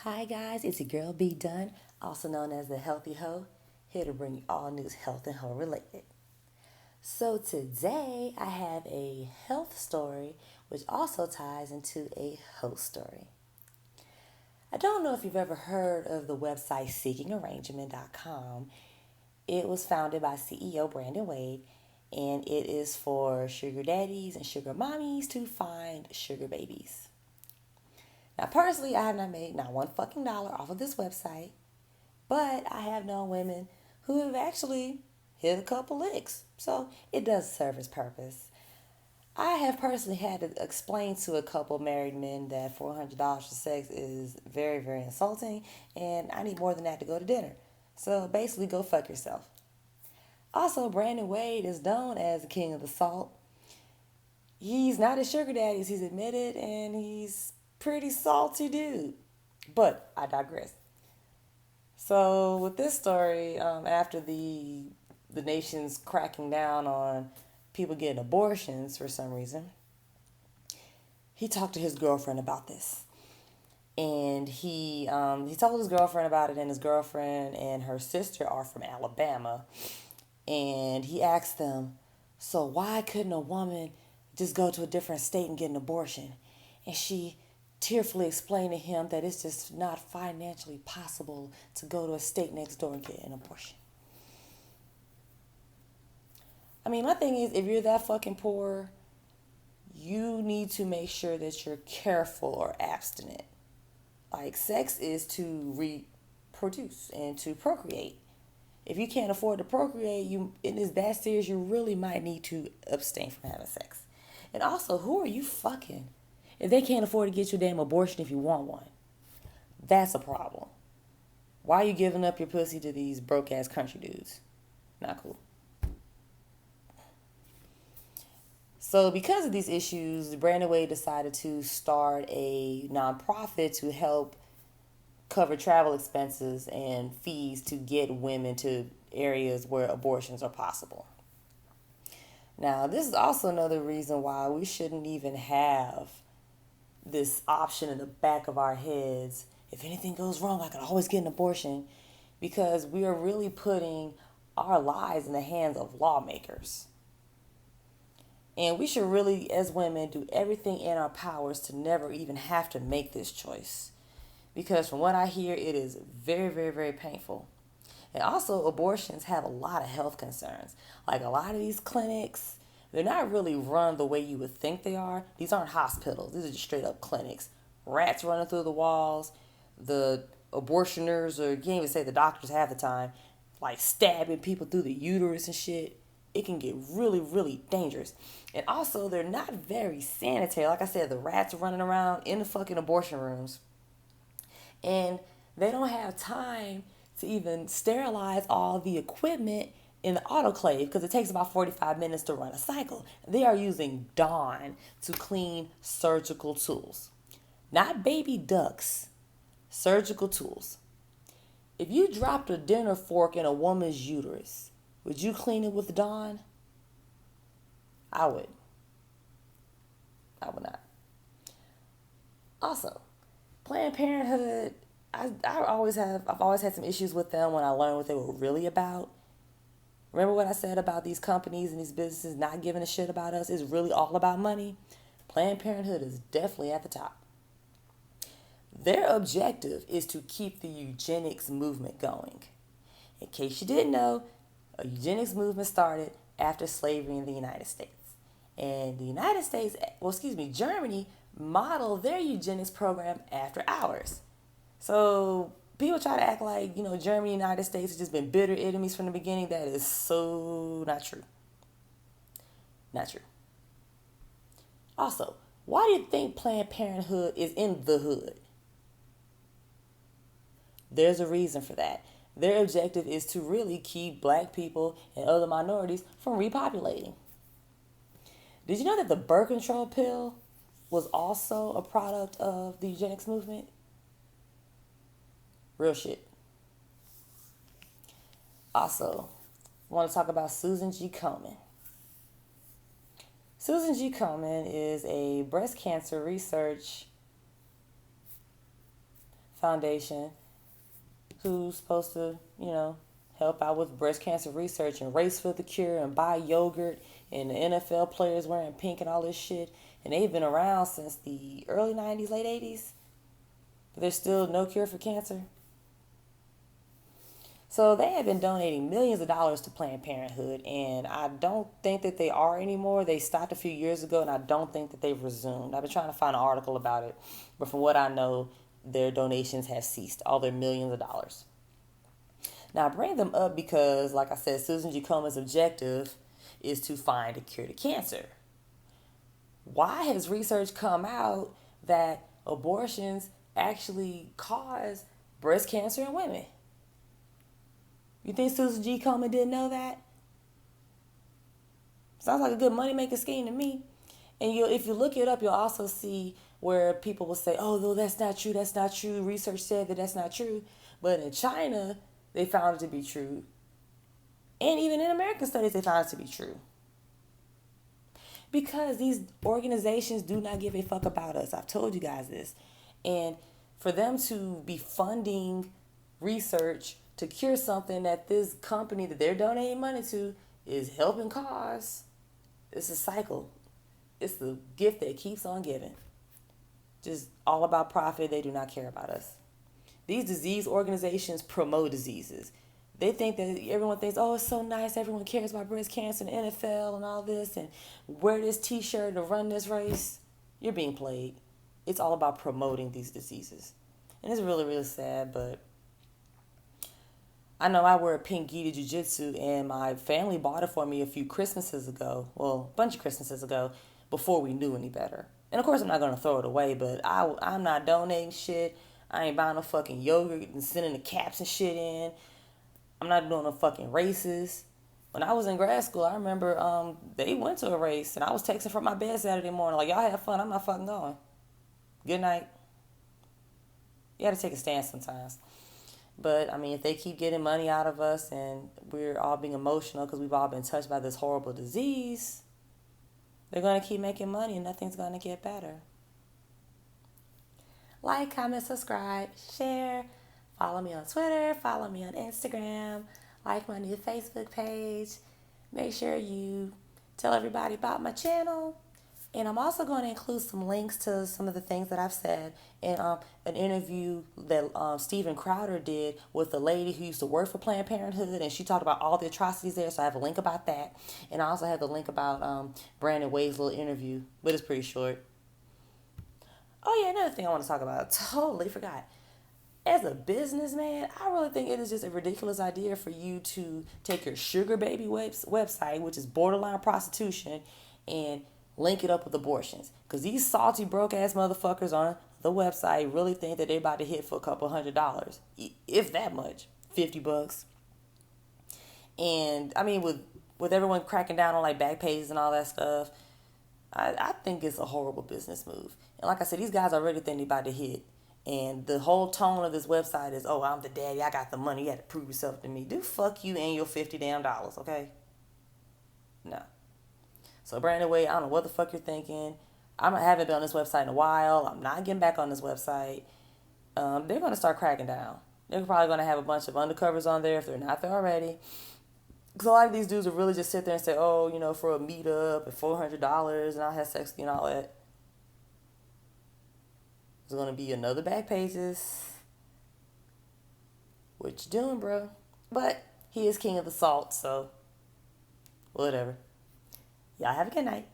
Hi guys, it's your girl B Dunn, also known as the Healthy Hoe, here to bring you all news health and hoe related. So today I have a health story which also ties into a hoe story. I don't know if you've ever heard of the website seekingarrangement.com. It was founded by CEO Brandon Wade, and it is for sugar daddies and sugar mommies to find sugar babies. Now, personally, I have not made not one fucking dollar off of this website, but I have known women who have actually hit a couple licks. So it does serve its purpose. I have personally had to explain to a couple married men that $400 for sex is very, very insulting, and I need more than that to go to dinner. So basically, go fuck yourself. Also, Brandon Wade is known as the king of the salt. He's not a sugar daddy, as he's admitted, and he's pretty salty dude. But I digress. So with this story, after the nation's cracking down on people getting abortions for some reason, he talked to his girlfriend about this, and he told his girlfriend about it, and his girlfriend and her sister are from Alabama, and he asked them, so why couldn't a woman just go to a different state and get an abortion? And she tearfully explained to him that it's just not financially possible to go to a state next door and get an abortion. I mean, my thing is, if you're that fucking poor, you need to make sure that you're careful or abstinent. Like, sex is to reproduce and to procreate. If you can't afford to procreate, it is that serious, you really might need to abstain from having sex. And also, who are you fucking if they can't afford to get you a damn abortion if you want one? That's a problem. Why are you giving up your pussy to these broke ass country dudes? Not cool. So because of these issues, Brandon Wade decided to start a nonprofit to help cover travel expenses and fees to get women to areas where abortions are possible. Now, this is also another reason why we shouldn't even have this option in the back of our heads. If anything goes wrong, I can always get an abortion, because we are really putting our lives in the hands of lawmakers. And we should really, as women, do everything in our powers to never even have to make this choice. Because from what I hear, it is very, very, very painful. And also, abortions have a lot of health concerns. Like, a lot of these clinics, they're not really run the way you would think they are. These aren't hospitals. These are just straight up clinics. Rats running through the walls. The abortioners, or you can't even say the doctors half the time, like stabbing people through the uterus and shit. It can get really, really dangerous. And also, they're not very sanitary. Like I said, the rats are running around in the fucking abortion rooms. And they don't have time to even sterilize all the equipment in the autoclave, because it takes about 45 minutes to run a cycle. They are using Dawn to clean surgical tools. Not baby ducks, surgical tools. If you dropped a dinner fork in a woman's uterus, would you clean it with Dawn? I would. I would not. Also, Planned Parenthood, I've always had some issues with them when I learned what they were really about. Remember what I said about these companies and these businesses not giving a shit about us? It's really all about money. Planned Parenthood is definitely at the top. Their objective is to keep the eugenics movement going. In case you didn't know, a eugenics movement started after slavery in the United States. And the United States, Germany modeled their eugenics program after ours. So people try to act like, Germany and the United States have just been bitter enemies from the beginning. That is so not true. Not true. Also, why do you think Planned Parenthood is in the hood? There's a reason for that. Their objective is to really keep black people and other minorities from repopulating. Did you know that the birth control pill was also a product of the eugenics movement? Real shit. Also, I want to talk about Susan G. Komen. Susan G. Komen is a breast cancer research Foundation, who's supposed to, help out with breast cancer research and race for the cure and buy yogurt and the NFL players wearing pink and all this shit. And they've been around since the early 90s, late 80s. But there's still no cure for cancer. So they have been donating millions of dollars to Planned Parenthood, and I don't think that they are anymore. They stopped a few years ago, and I don't think that they've resumed. I've been trying to find an article about it, but from what I know, their donations have ceased, all their millions of dollars. Now, I bring them up because, like I said, Susan G. Komen's objective is to find a cure to cancer. Why has research come out that abortions actually cause breast cancer in women? You think Susan G. Komen didn't know that? Sounds like a good money-making scheme to me. And if you look it up, you'll also see where people will say, oh, no, that's not true, that's not true. Research said that that's not true. But in China, they found it to be true. And even in American studies, they found it to be true. Because these organizations do not give a fuck about us. I've told you guys this. And for them to be funding research to cure something that this company that they're donating money to is helping cause, it's a cycle. It's the gift that keeps on giving. Just all about profit. They do not care about us. These disease organizations promote diseases. They think that everyone thinks, oh, it's so nice. Everyone cares about breast cancer and NFL and all this and wear this t-shirt to run this race. You're being played. It's all about promoting these diseases. And it's really, really sad, but I know I wear a pink gi to jiu-jitsu, and my family bought it for me a few Christmases ago. Well, a bunch of Christmases ago, before we knew any better. And of course, I'm not going to throw it away, but I'm not donating shit. I ain't buying no fucking yogurt and sending the caps and shit in. I'm not doing no fucking races. When I was in grad school, I remember they went to a race, and I was texting from my bed Saturday morning, like, y'all have fun, I'm not fucking going. Good night. You got to take a stand sometimes. But, I mean, if they keep getting money out of us and we're all being emotional because we've all been touched by this horrible disease, they're going to keep making money and nothing's going to get better. Like, comment, subscribe, share. Follow me on Twitter. Follow me on Instagram. Like my new Facebook page. Make sure you tell everybody about my channel. And I'm also going to include some links to some of the things that I've said in an interview that Steven Crowder did with a lady who used to work for Planned Parenthood, and she talked about all the atrocities there, so I have a link about that. And I also have the link about Brandon Wade's little interview, but it's pretty short. Oh yeah, another thing I want to talk about, totally forgot. As a businessman, I really think it is just a ridiculous idea for you to take your sugar baby website, which is borderline prostitution, and link it up with abortions. Because these salty, broke-ass motherfuckers on the website really think that they're about to hit for a couple $100. If that much. $50. And, I mean, with everyone cracking down on, like, back pages and all that stuff, I think it's a horrible business move. And like I said, these guys already think they're about to hit. And the whole tone of this website is, oh, I'm the daddy, I got the money, you had to prove yourself to me. Dude, fuck you and your $50 damn, okay? No. So Brandon Wade, I don't know what the fuck you're thinking. I haven't been on this website in a while. I'm not getting back on this website. They're going to start cracking down. They're probably going to have a bunch of undercovers on there if they're not there already. Because a lot of these dudes will really just sit there and say, oh, for a meetup at $400 and I'll have sex with you and all that. There's going to be another back pages. What you doing, bro? But he is king of the salt, so whatever. Y'all have a good night.